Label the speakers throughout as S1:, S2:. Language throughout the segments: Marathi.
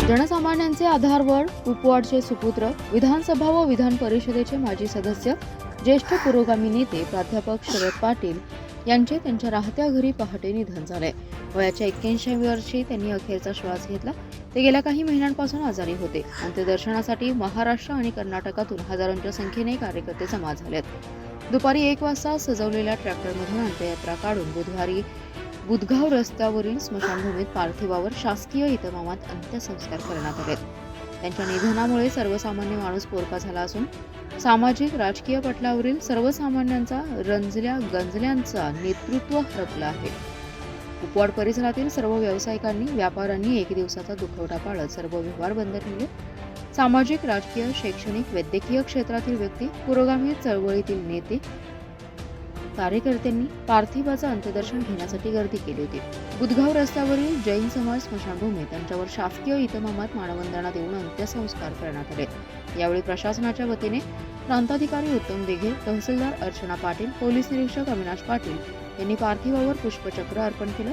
S1: जनसामान्यांचे आधारवड, कुपवाडचे सुपुत्र, विधानसभा व विधान परिषदेचे माजी सदस्य, ज्येष्ठ पुरोगामी नेते प्राध्यापक शरद पाटील यांचे त्यांच्या राहत्या घरी पहाटे निधन झाले. वयाच्या 81व्या वर्षी त्यांनी अखेरचा श्वास घेतला. ते गेल्या काही महिन्यांपासून आजारी होते. अंत्यदर्शनासाठी महाराष्ट्र आणि कर्नाटकातून हजारोंच्या संख्येने कार्यकर्ते जमा झालेत. दुपारी 1 वाजता सजवलेल्या ट्रॅक्टरमधून अंत्ययात्रा काढून बुधवारी बुधगाव रस्त्यावरील स्मशानभूमीत पार्थिवावर शासकीय इतमामात अंत्यसंस्कार करण्यात आले. त्यांच्या निधनामुळे सर्वसामान्य माणूस पोरका झाला असून सामाजिक राजकीय पटलावरील सर्वसामान्यांचा गंजल्यांचा नेतृत्व हरपलं आहे. कुपवाड परिसरातील सर्व व्यावसायिकांनी, व्यापाऱ्यांनी 1 दिवसाचा दुखवटा पाळत सर्व व्यवहार बंद ठेवले. सामाजिक, राजकीय, शैक्षणिक, वैद्यकीय क्षेत्रातील व्यक्ती, पुरोगामी चळवळीतील नेते, कार्यकर्त्यांनी पार्थिवाचं अंत्यदर्शन घेण्यासाठी गर्दी केली होती. बुधगाव रस्त्यावरील जैन समाज स्मशानभूमीत त्यांच्यावर शासकीय इतमामात मानवंदना देऊन अंत्यसंस्कार करण्यात आले. यावेळी प्रशासनाच्या वतीने प्रांताधिकारी उत्तम दिघे, तहसीलदार अर्चना पाटील, पोलीस निरीक्षक अविनाश पाटील यांनी पार्थिवावर पुष्पचक्र अर्पण केलं.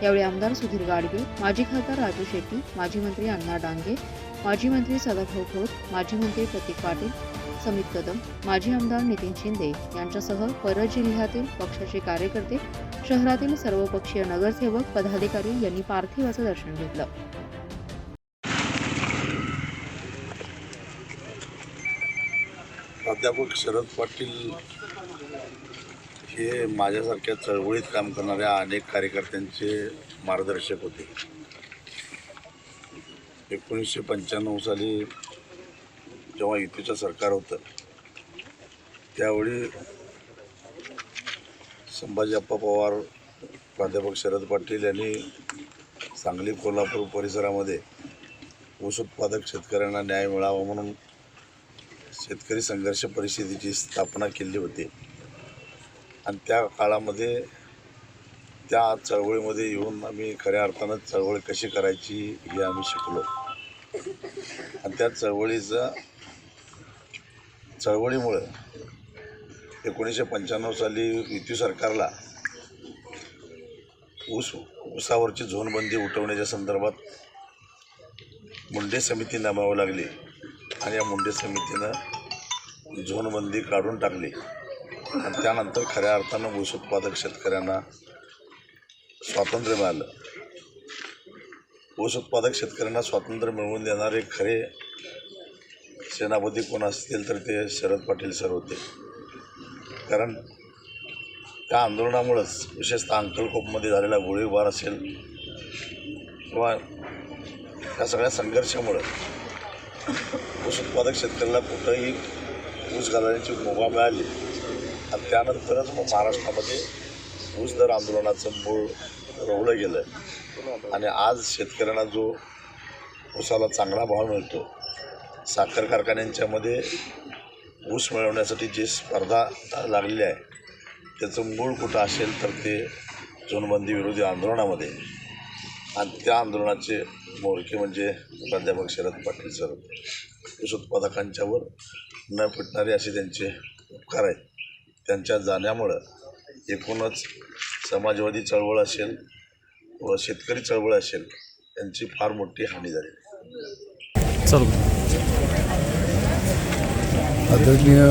S1: यावेळी आमदार सुधीर गाडगे, माजी खासदार राजू शेट्टी, माजी मंत्री अण्णा डांगे, माजी मंत्री सदाभाऊ खोत, माजी मंत्री प्रतीक पाटील, समित कदम, माजी आमदार नितीन शिंदे यांच्यासह परत जिल्ह्यातील पक्षाचे कार्यकर्ते, शहरातील सर्वपक्षीय नगरसेवक, पदाधिकारी यांनी पार्थिवाचं दर्शन घेतलं.
S2: प्राध्यापक शरद पाटील हे माझ्यासारख्या चळवळीत काम करणाऱ्या अनेक कार्यकर्त्यांचे मार्गदर्शक होते. 1995 साली जेव्हा युतीचं सरकार होतं त्यावेळी संभाजी अप्पा पवार, प्राध्यापक शरद पाटील यांनी सांगली, कोल्हापूर परिसरामध्ये ऊस उत्पादक शेतकऱ्यांना न्याय मिळावा म्हणून शेतकरी संघर्ष परिषदेची स्थापना केली होती. आणि त्या काळामध्ये त्या चळवळीमध्ये येऊन आम्ही खऱ्या अर्थानं चळवळ कशी करायची हे आम्ही शिकलो. आणि त्या चळवळीमुळे 1995 साली युती सरकारला ऊसावरची झोनबंदी उठवण्याच्या संदर्भात मुंडे समिती नेमावी लागली आणि या मुंडे समितीनं झोनबंदी काढून टाकली. आणि त्यानंतर खऱ्या अर्थानं ऊस उत्पादक शेतकऱ्यांना स्वातंत्र्य मिळालं. ऊस उत्पादक शेतकऱ्यांना स्वातंत्र्य मिळवून देणारे खरे सेनापती कोण असतील तर ते शरद पाटील सर होते. कारण त्या आंदोलनामुळंच, विशेषतः अंकलकोपमध्ये झालेला गोळीबार असेल किंवा त्या सगळ्या संघर्षामुळं ऊस उत्पादक शेतकऱ्याला कुठंही ऊस घालण्याची मुभा मिळाली. आणि त्यानंतरच मग महाराष्ट्रामध्ये ऊस दर आंदोलनाचं मूळ रोवलं गेलं. आणि आज शेतकऱ्यांना जो ऊसाला चांगला भाव मिळतो, साखर कारखान्यांच्यामध्ये ऊस मिळवण्यासाठी जी स्पर्धा लागलेली आहे त्याचं मूळ कुठं असेल तर ते झोनबंदी विरोधी आंदोलनामध्ये. आणि त्या आंदोलनाचे मोरके म्हणजे प्राध्यापक शरद पाटील सर. ऊस उत्पादकांच्यावर न पिटणारे असे त्यांचे उपकार आहेत. त्यांच्या जाण्यामुळं एकूणच समाजवादी चळवळ असेल व शेतकरी चळवळ असेल यांची फार मोठी हानी झाली.
S3: आदरणीय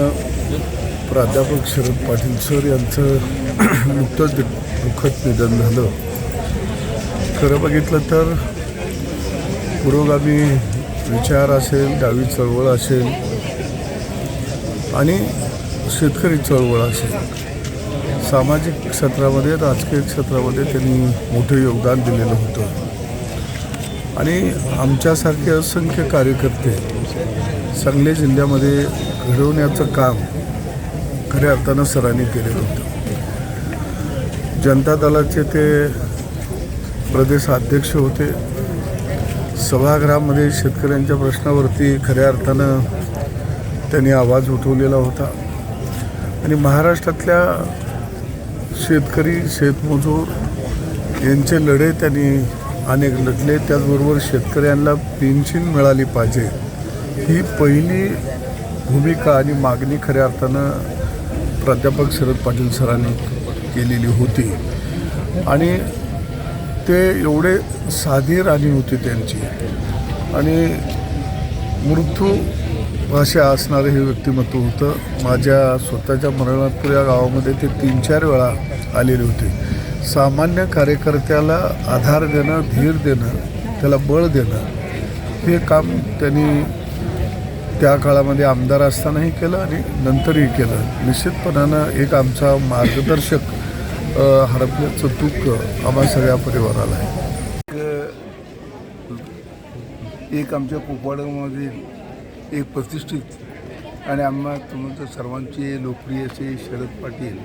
S3: प्राध्यापक शरद पाटील सर यांचं नुकतंच दुःखद निधन झालं. खरं बघितलं तर पुरोगामी विचार असेल, डावी चळवळ असेल आणि शेतकरी चळवळ असेल, सामाजिक क्षेत्रामध्ये, राजकीय क्षेत्रामध्ये त्यांनी मोठं योगदान दिलेलं होतं. आणि आमच्यासारखे असंख्य कार्यकर्ते सांगली जिल्ह्यामध्ये घडवण्याचं काम खऱ्या अर्थानं सरांनी केलेलं होतं. जनता दलाचे ते प्रदेशाध्यक्ष होते. सभागृहामध्ये शेतकऱ्यांच्या प्रश्नावरती खऱ्या अर्थानं त्यांनी आवाज उठवलेला होता. आणि महाराष्ट्रातल्या शेतकरी, शेतमजूर यांचे लढे त्यांनी अनेक लढले. त्याचबरोबर शेतकऱ्यांना पेन्शन मिळाली पाहिजे ही पहिली भूमिका आणि मागणी खऱ्या अर्थानं प्राध्यापक शरद पाटील सरांनी केलेली होती. आणि ते एवढे साधी राणी होती त्यांची आणि मृत्यू अशा असणारं हे व्यक्तिमत्व होतं. माझ्या स्वतःच्या मरणपूर या गावामध्ये ते 3-4 वेळा आलेले होते. सामान्य कार्यकर्त्याला आधार देणं, धीर देणं, त्याला बळ देणं हे काम त्यांनी त्या काळामध्ये आमदार असतानाही केलं आणि नंतरही केलं. निश्चितपणानं एक आमचा मार्गदर्शक हरपल्याचं दुःख आम्हा सगळ्या परिवाराला आहे.
S4: एक आमच्या कुपवाडामध्ये एक प्रतिष्ठित आणि आम्हा तुमचं सर्वांचे लोकप्रिय असे शरद पाटील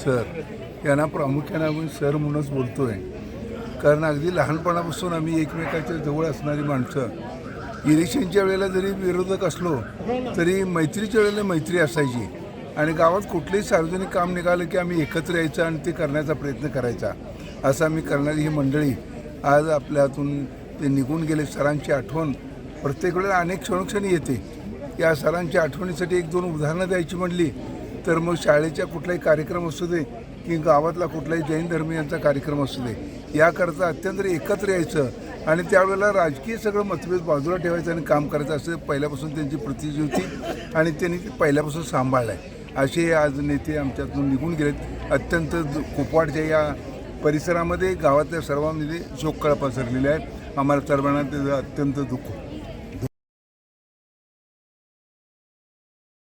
S4: सर यांना प्रामुख्याने आम्ही सर म्हणूनच बोलतो आहे. कारण अगदी लहानपणापासून आम्ही एकमेकाच्या जवळ असणारी माणसं. इलेक्शनच्या वेळेला जरी विरोधक असलो तरी मैत्रीच्या वेळेला मैत्री असायची आणि गावात कुठलंही सार्वजनिक काम निघालं की आम्ही एकत्र यायचं आणि ते करण्याचा प्रयत्न करायचा. असं आम्ही करणारी ही मंडळी आज आपल्यातून ते निघून गेले. सरांची आठवण प्रत्येक वेळेला अनेक क्षणोक्षणी येते. या सरांच्या आठवणीसाठी 1-2 उदाहरणं द्यायची म्हटली तर मग शाळेच्या कुठलाही कार्यक्रम असू दे की गावातला कुठलाही जैन धर्मीयांचा कार्यक्रम असू दे, याकरता अत्यंत एकत्र यायचं आणि त्यावेळेला राजकीय सगळं मतभेद बाजूला ठेवायचं आणि काम करायचं असं पहिल्यापासून त्यांची प्रतिजी होती आणि त्यांनी ती पहिल्यापासून सांभाळलं आहे. असे आज नेते आमच्यातून निघून गेलेत. अत्यंत कुपवाडच्या या परिसरामध्ये गावातल्या सर्वांमध्ये शोककळा पसरलेले आहेत. आम्हाला सर्वांना त्याचं अत्यंत दुःख